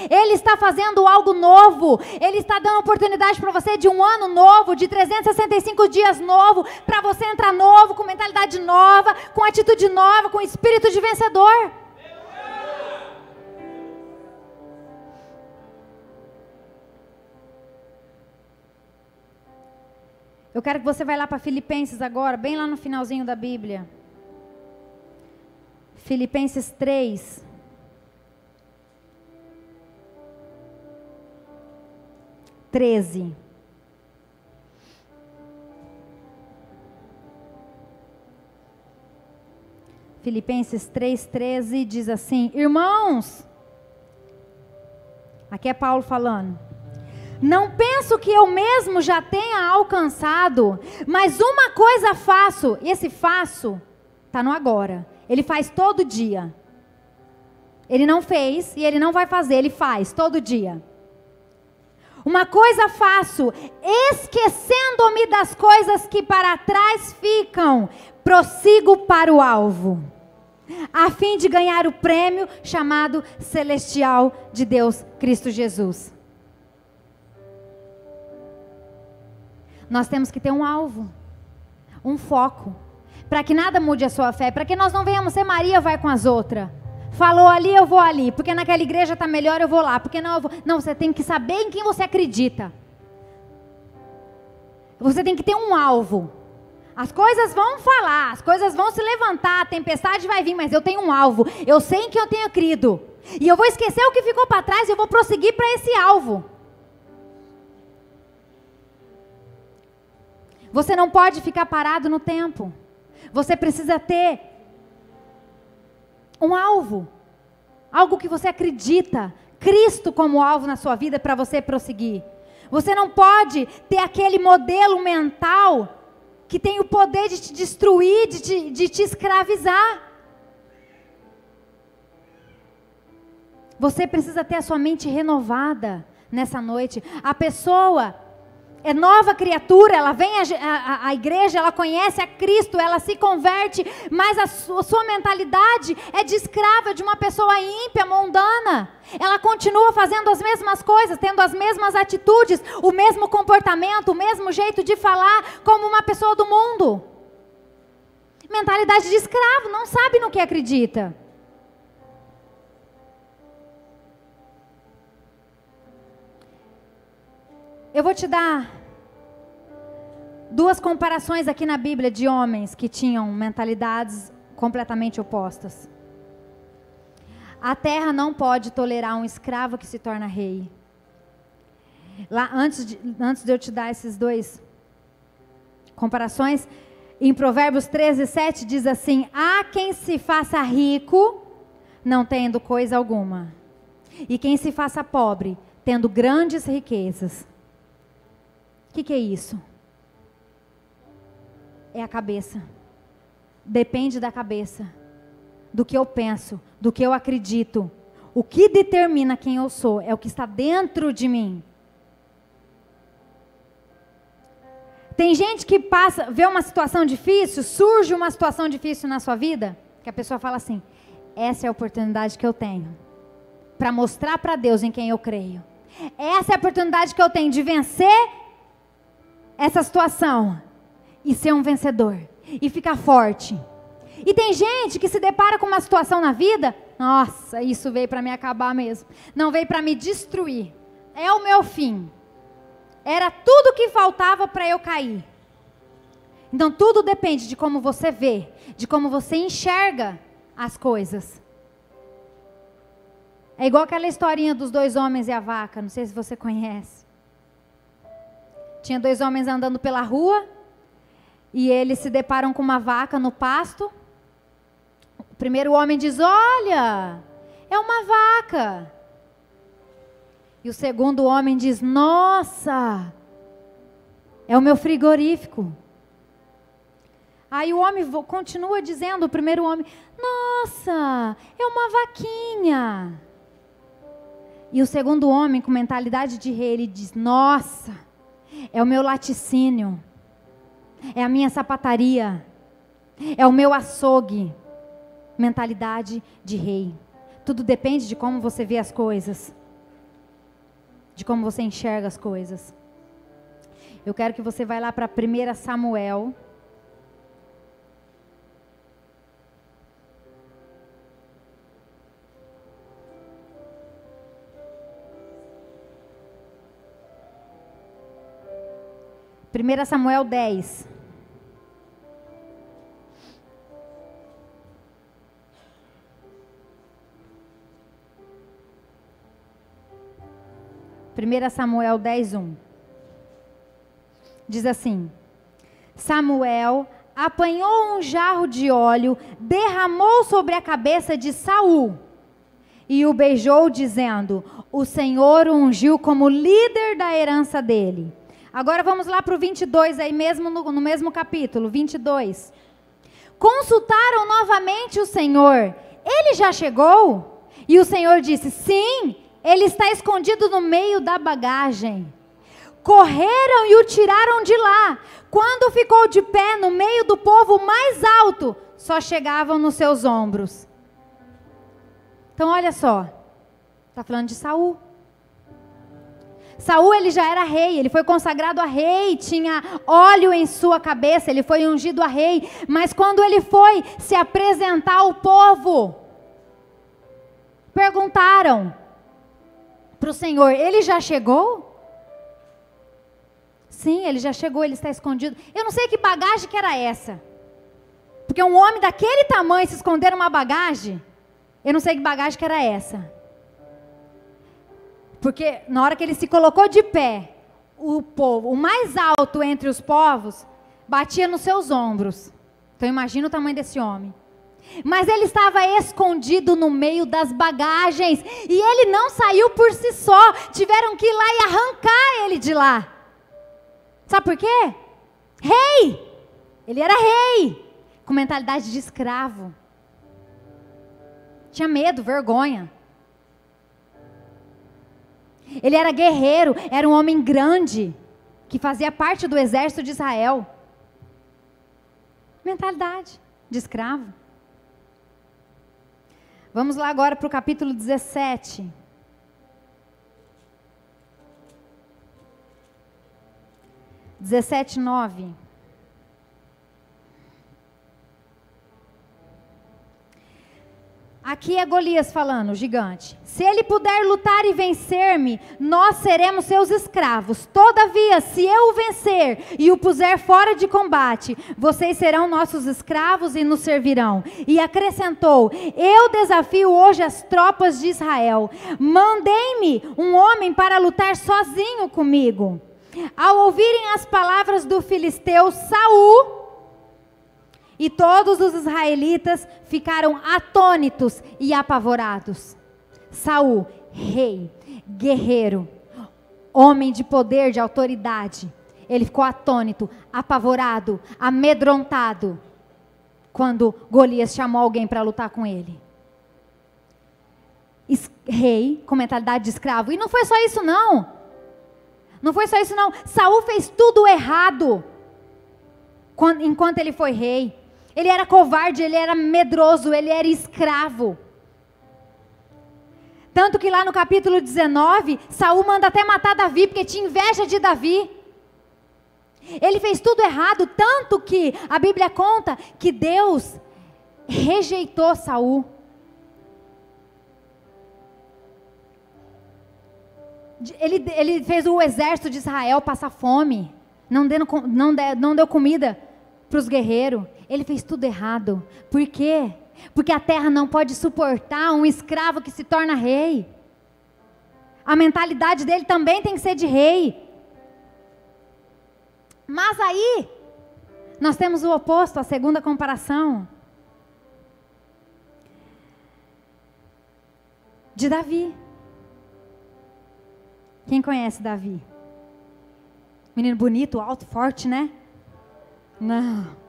Ele está fazendo algo novo, Ele está dando oportunidade para você de um ano novo, de 365 dias novo, para você entrar novo, com mentalidade nova, com atitude nova, com espírito de vencedor. Eu quero que você vá lá para Filipenses agora, bem lá no finalzinho da Bíblia. Filipenses 3. Filipenses 3:13 diz assim: irmãos, aqui é Paulo falando, não penso que eu mesmo já tenha alcançado, mas uma coisa faço, e esse faço está no agora, ele faz todo dia. Ele não fez e ele não vai fazer, ele faz todo dia. Uma coisa faço, esquecendo-me das coisas que para trás ficam, prossigo para o alvo, a fim de ganhar o prêmio chamado celestial de Deus, Cristo Jesus. Nós temos que ter um alvo, um foco, para que nada mude a sua fé, para que nós não venhamos ser Maria vai com as outras. Falou ali, eu vou ali, porque naquela igreja está melhor, eu vou lá, porque não, eu vou. Não, você tem que saber em quem você acredita. Você tem que ter um alvo. As coisas vão falar, as coisas vão se levantar, a tempestade vai vir, mas eu tenho um alvo. Eu sei em quem eu tenho crido. E eu vou esquecer o que ficou para trás e eu vou prosseguir para esse alvo. Você não pode ficar parado no tempo. Você precisa ter um alvo, algo que você acredita, Cristo como alvo na sua vida para você prosseguir. Você não pode ter aquele modelo mental que tem o poder de te destruir, de te escravizar. Você precisa ter a sua mente renovada nessa noite. A pessoa é nova criatura, ela vem à igreja, ela conhece a Cristo, ela se converte, mas a sua mentalidade é de escrava, de uma pessoa ímpia, mundana. Ela continua fazendo as mesmas coisas, tendo as mesmas atitudes, o mesmo comportamento, o mesmo jeito de falar, como uma pessoa do mundo. Mentalidade de escravo, não sabe no que acredita. Eu vou te dar 2 comparações aqui na Bíblia de homens que tinham mentalidades completamente opostas. A terra não pode tolerar um escravo que se torna rei. Lá, antes de eu te dar esses 2 comparações, em Provérbios 13:7 diz assim: há quem se faça rico, não tendo coisa alguma, e quem se faça pobre, tendo grandes riquezas. O que é isso? É a cabeça. Depende da cabeça, do que eu penso, do que eu acredito. O que determina quem eu sou é o que está dentro de mim. Tem gente que vê uma situação difícil, surge uma situação difícil na sua vida, que a pessoa fala assim: essa é a oportunidade que eu tenho para mostrar para Deus em quem eu creio. Essa é a oportunidade que eu tenho de vencer essa situação e ser um vencedor e ficar forte. E tem gente que se depara com uma situação na vida: nossa, isso veio para me acabar mesmo, não veio para me destruir, é o meu fim. Era tudo que faltava para eu cair. Então tudo depende de como você vê, de como você enxerga as coisas. É igual aquela historinha dos 2 homens e a vaca, não sei se você conhece. Tinha 2 homens andando pela rua e eles se deparam com uma vaca no pasto. O primeiro homem diz: olha, é uma vaca. E o segundo homem diz: nossa, é o meu frigorífico. Aí o homem continua dizendo, o primeiro homem: nossa, é uma vaquinha. E o segundo homem, com mentalidade de rei, ele diz: nossa, é o meu laticínio, é a minha sapataria, é o meu açougue. Mentalidade de rei. Tudo depende de como você vê as coisas, de como você enxerga as coisas. Eu quero que você vá lá para 1 Samuel. Primeira Samuel 10. Primeira Samuel 10:1. Diz assim: Samuel apanhou um jarro de óleo, derramou sobre a cabeça de Saul e o beijou, dizendo: o Senhor o ungiu como líder da herança dele. Agora vamos lá para o 22, aí mesmo no mesmo capítulo, 22. Consultaram novamente o Senhor: ele já chegou? E o Senhor disse: sim, ele está escondido no meio da bagagem. Correram e o tiraram de lá. Quando ficou de pé no meio do povo mais alto, só chegavam nos seus ombros. Então olha só, está falando de Saul. Saul, ele já era rei, ele foi consagrado a rei, tinha óleo em sua cabeça, ele foi ungido a rei. Mas quando ele foi se apresentar ao povo, perguntaram para o Senhor: ele já chegou? Sim, ele já chegou, ele está escondido. Eu não sei que bagagem que era essa, porque um homem daquele tamanho se esconder numa bagagem, eu não sei que bagagem que era essa. Porque na hora que ele se colocou de pé, o povo, o mais alto entre os povos, batia nos seus ombros. Então imagina o tamanho desse homem. Mas ele estava escondido no meio das bagagens, e ele não saiu por si só, tiveram que ir lá e arrancar ele de lá. Sabe por quê? Rei! Ele era rei, com mentalidade de escravo. Tinha medo, vergonha. Ele era guerreiro, era um homem grande, que fazia parte do exército de Israel. Mentalidade de escravo. Vamos lá agora para o capítulo 17. Dezessete, 9. Aqui é Golias falando, o gigante. Se ele puder lutar e vencer-me, nós seremos seus escravos. Todavia, se eu o vencer e o puser fora de combate, vocês serão nossos escravos e nos servirão. E acrescentou: eu desafio hoje as tropas de Israel. Mandei-me um homem para lutar sozinho comigo. Ao ouvirem as palavras do filisteu Saul, e todos os israelitas ficaram atônitos e apavorados. Saul, rei, guerreiro, homem de poder, de autoridade, ele ficou atônito, apavorado, amedrontado, quando Golias chamou alguém para lutar com ele. Rei, com mentalidade de escravo. E não foi só isso não. Não foi só isso não. Saul fez tudo errado enquanto ele foi rei. Ele era covarde, ele era medroso, ele era escravo. Tanto que lá no capítulo 19, Saul manda até matar Davi, porque tinha inveja de Davi. Ele fez tudo errado, tanto que a Bíblia conta que Deus rejeitou Saul. Ele fez o exército de Israel passar fome, não deu comida para os guerreiros. Ele fez tudo errado. Por quê? Porque a terra não pode suportar um escravo que se torna rei. A mentalidade dele também tem que ser de rei. Mas aí, nós temos o oposto, a segunda comparação. De Davi. Quem conhece Davi? Menino bonito, alto, forte, né? Não.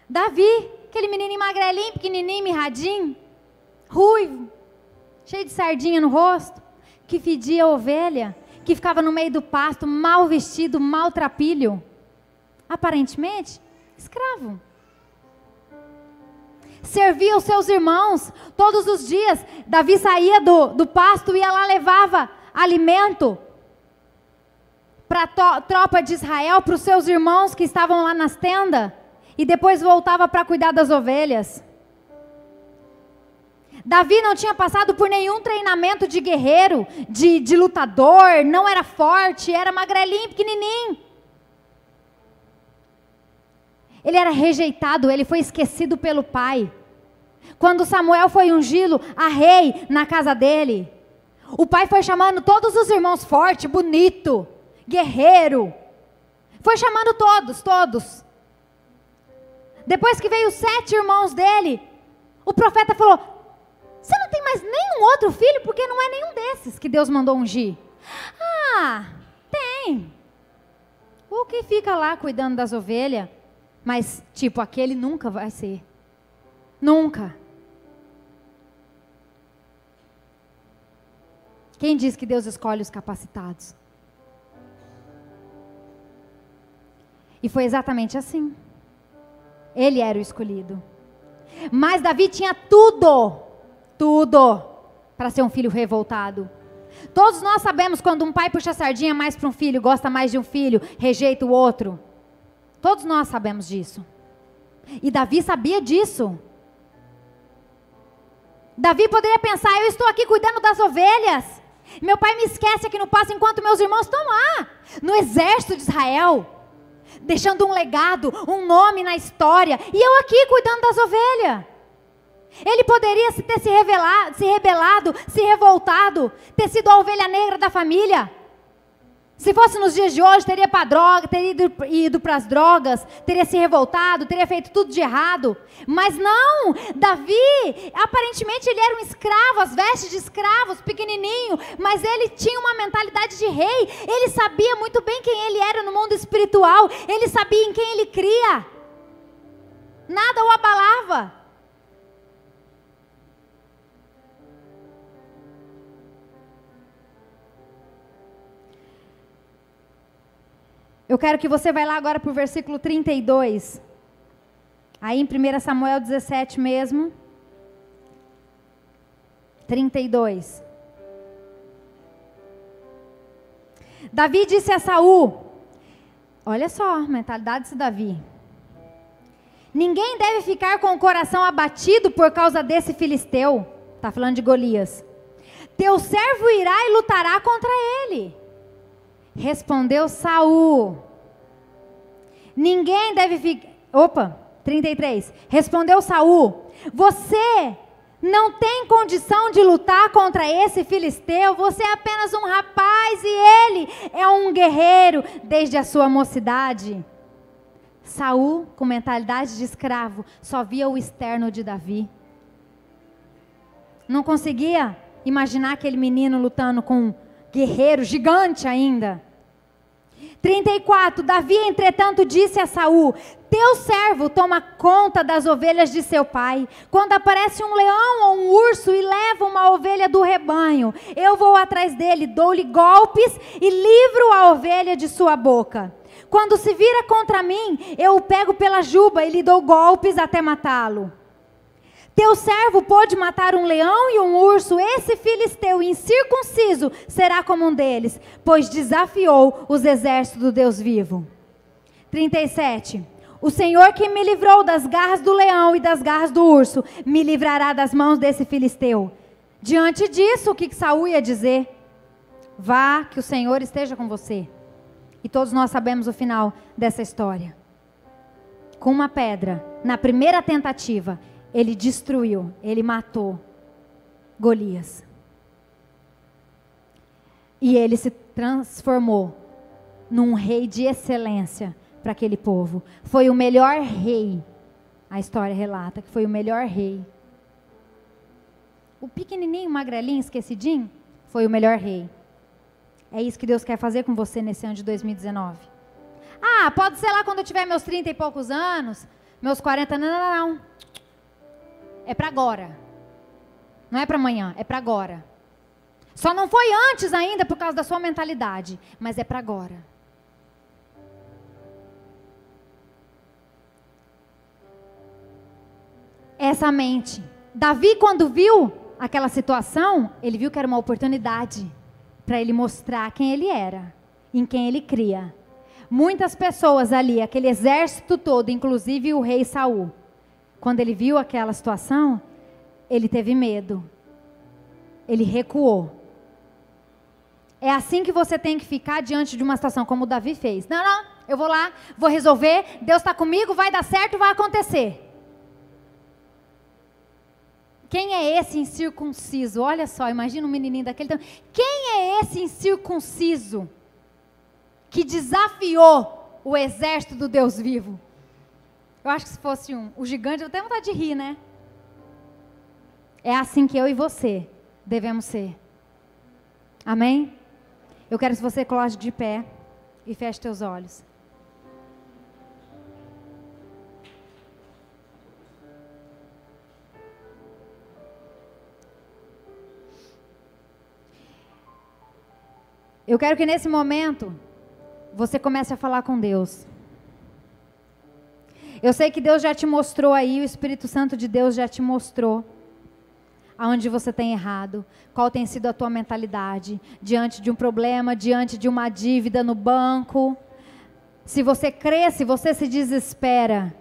Davi, aquele menininho magrelinho, pequenininho, mirradinho, ruivo, cheio de sardinha no rosto, que fedia ovelha, que ficava no meio do pasto, mal vestido, maltrapilho. Aparentemente, escravo. Servia os seus irmãos todos os dias. Davi saía do pasto e ia lá, levava alimento para a tropa de Israel, para os seus irmãos que estavam lá nas tendas. E depois voltava para cuidar das ovelhas. Davi não tinha passado por nenhum treinamento de guerreiro, de lutador, não era forte, era magrelinho, pequenininho. Ele era rejeitado, ele foi esquecido pelo pai. Quando Samuel foi ungí-lo a rei na casa dele, o pai foi chamando todos os irmãos forte, bonito, guerreiro. Foi chamando todos. Depois que veio os 7 irmãos dele, o profeta falou: você não tem mais nenhum outro filho? Porque não é nenhum desses que Deus mandou ungir. Ah, tem. O que fica lá cuidando das ovelhas, mas tipo, aquele nunca vai ser. Nunca. Quem diz que Deus escolhe os capacitados? E foi exatamente assim. Ele era o escolhido. Mas Davi tinha tudo para ser um filho revoltado. Todos nós sabemos quando um pai puxa a sardinha mais para um filho, gosta mais de um filho, rejeita o outro. Todos nós sabemos disso. E Davi sabia disso. Davi poderia pensar: eu estou aqui cuidando das ovelhas. Meu pai me esquece aqui no pasto enquanto meus irmãos estão lá, no exército de Israel, deixando um legado, um nome na história, e eu aqui cuidando das ovelhas. Ele poderia ter se rebelado, se revoltado, ter sido a ovelha negra da família. Se fosse nos dias de hoje, teria ido para as drogas, teria se revoltado, teria feito tudo de errado. Mas não, Davi, aparentemente ele era um escravo, as vestes de escravos, pequenininho, mas ele tinha uma mentalidade de rei. Ele sabia muito bem quem ele era no mundo espiritual, ele sabia em quem ele cria. Nada o abalava. Eu quero que você vá lá agora para o versículo 32. Aí em 1 Samuel 17 mesmo. 32. Davi disse a Saul, olha só a mentalidade de Davi: Ninguém deve ficar com o coração abatido por causa desse filisteu. Está falando de Golias. Teu servo irá e lutará contra ele. Respondeu Saul. Ninguém deve ficar... 33. Respondeu Saul. Você não tem condição de lutar contra esse filisteu. Você é apenas um rapaz e ele é um guerreiro desde a sua mocidade. Saul, com mentalidade de escravo, só via o externo de Davi. Não conseguia imaginar aquele menino lutando com um guerreiro gigante ainda. 34. Davi, entretanto, disse a Saul: teu servo toma conta das ovelhas de seu pai. Quando aparece um leão ou um urso e leva uma ovelha do rebanho, eu vou atrás dele, dou-lhe golpes e livro a ovelha de sua boca. Quando se vira contra mim, eu o pego pela juba e lhe dou golpes até matá-lo. Teu servo pôde matar um leão e um urso. Esse filisteu incircunciso será como um deles, pois desafiou os exércitos do Deus vivo. 37. O Senhor que me livrou das garras do leão e das garras do urso, me livrará das mãos desse filisteu. Diante disso, o que Saul ia dizer? Vá, que o Senhor esteja com você. E todos nós sabemos o final dessa história. Com uma pedra, na primeira tentativa, ele destruiu, ele matou Golias. E ele se transformou num rei de excelência para aquele povo. Foi o melhor rei. A história relata que foi o melhor rei. O pequenininho, magrelinho, esquecidinho, foi o melhor rei. É isso que Deus quer fazer com você nesse ano de 2019. Ah, pode ser lá quando eu tiver meus 30 e poucos anos, meus 40, não. É para agora. Não é para amanhã, é para agora. Só não foi antes ainda por causa da sua mentalidade, mas é para agora. Essa mente. Davi, quando viu aquela situação, ele viu que era uma oportunidade para ele mostrar quem ele era, em quem ele cria. Muitas pessoas ali, aquele exército todo, inclusive o rei Saul, quando ele viu aquela situação, ele teve medo. Ele recuou. É assim que você tem que ficar diante de uma situação como o Davi fez. Não, eu vou lá, vou resolver, Deus está comigo, vai dar certo, vai acontecer. Quem é esse incircunciso? Olha só, imagina um menininho daquele tamanho. Quem é esse incircunciso que desafiou o exército do Deus vivo? Eu acho que se fosse o gigante, eu tenho vontade de rir, né? É assim que eu e você devemos ser. Amém? Eu quero que você coloque de pé e feche teus olhos. Eu quero que nesse momento você comece a falar com Deus. Eu sei que Deus já te mostrou aí, o Espírito Santo de Deus já te mostrou aonde você tem errado, qual tem sido a tua mentalidade, diante de um problema, diante de uma dívida no banco. Se você crê, se você se desespera,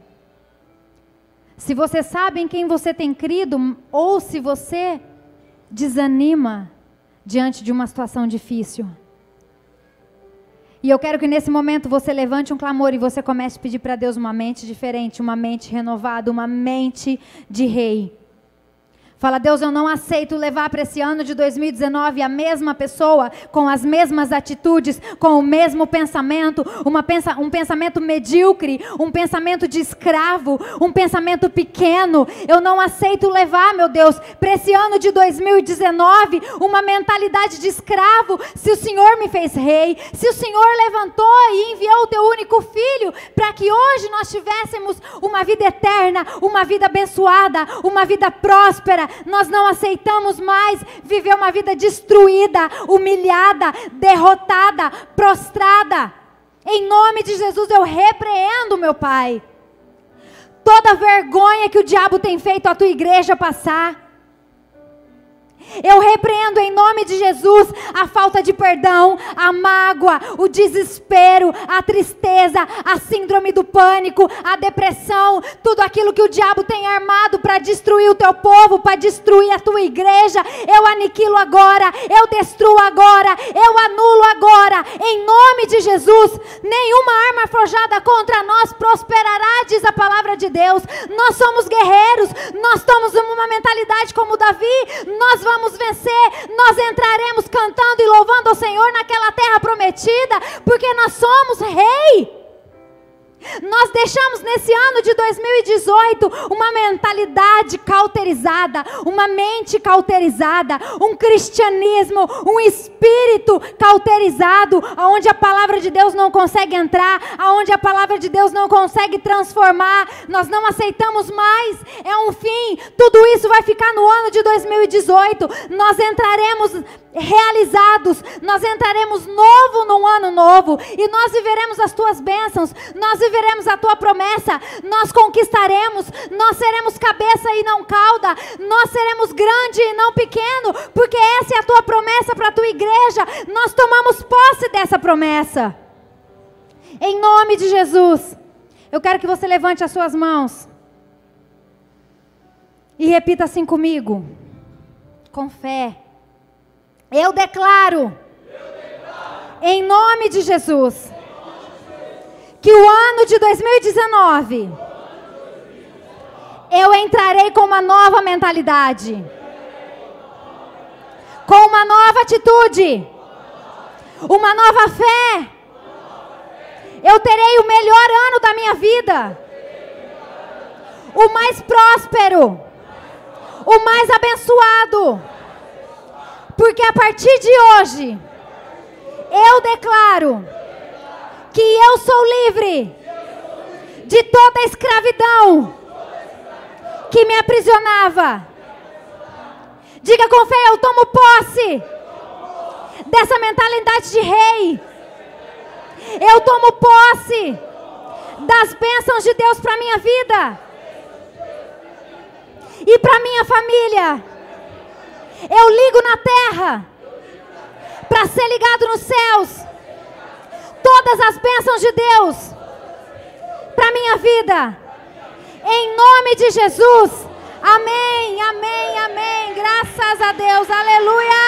se você sabe em quem você tem crido, ou se você desanima diante de uma situação difícil. E eu quero que nesse momento você levante um clamor e você comece a pedir para Deus uma mente diferente, uma mente renovada, uma mente de rei. Fala: Deus, eu não aceito levar para esse ano de 2019 a mesma pessoa, com as mesmas atitudes, com o mesmo pensamento, um pensamento medíocre, um pensamento de escravo, um pensamento pequeno. Eu não aceito levar, meu Deus, para esse ano de 2019, uma mentalidade de escravo. Se o Senhor me fez rei, se o Senhor levantou e enviou o teu único filho, para que hoje nós tivéssemos uma vida eterna, uma vida abençoada, uma vida próspera, nós não aceitamos mais viver uma vida destruída, humilhada, derrotada, prostrada. Em nome de Jesus eu repreendo, meu Pai, toda vergonha que o diabo tem feito a tua igreja passar. Eu repreendo em nome de Jesus a falta de perdão, a mágoa, o desespero, a tristeza, a síndrome do pânico, a depressão, tudo aquilo que o diabo tem armado para destruir o teu povo, para destruir a tua igreja. Eu aniquilo agora, eu destruo agora, eu anulo agora, em nome de Jesus. Nenhuma arma forjada contra nós prosperará, diz a palavra de Deus. Nós somos guerreiros, nós temos uma mentalidade como Davi, nós vamos vencer, nós entraremos cantando e louvando ao Senhor naquela terra prometida, porque nós somos rei. Nós deixamos nesse ano de 2018 uma mentalidade cauterizada, uma mente cauterizada, um cristianismo, um espírito cauterizado, onde a palavra de Deus não consegue entrar, onde a palavra de Deus não consegue transformar. Nós não aceitamos mais, é um fim. Tudo isso vai ficar no ano de 2018. Nós entraremos realizados, nós entraremos novo num ano novo, e nós viveremos as tuas bênçãos, nós viveremos a tua promessa, nós conquistaremos, nós seremos cabeça e não cauda, nós seremos grande e não pequeno, porque essa é a tua promessa para a tua igreja. Nós tomamos posse dessa promessa, em nome de Jesus. Eu quero que você levante as suas mãos e repita assim comigo, com fé. Eu declaro, em nome de Jesus, que o ano de 2019, eu entrarei com uma nova mentalidade, com uma nova atitude, uma nova fé. Eu terei o melhor ano da minha vida, o mais próspero, o mais abençoado. Porque a partir de hoje, eu declaro que eu sou livre de toda a escravidão que me aprisionava. Diga com fé, eu tomo posse dessa mentalidade de rei. Eu tomo posse das bênçãos de Deus para a minha vida e para a minha família. Eu ligo na terra para ser ligado nos céus. Todas as bênçãos de Deus para minha vida, em nome de Jesus. Amém, amém, amém. Graças a Deus, aleluia.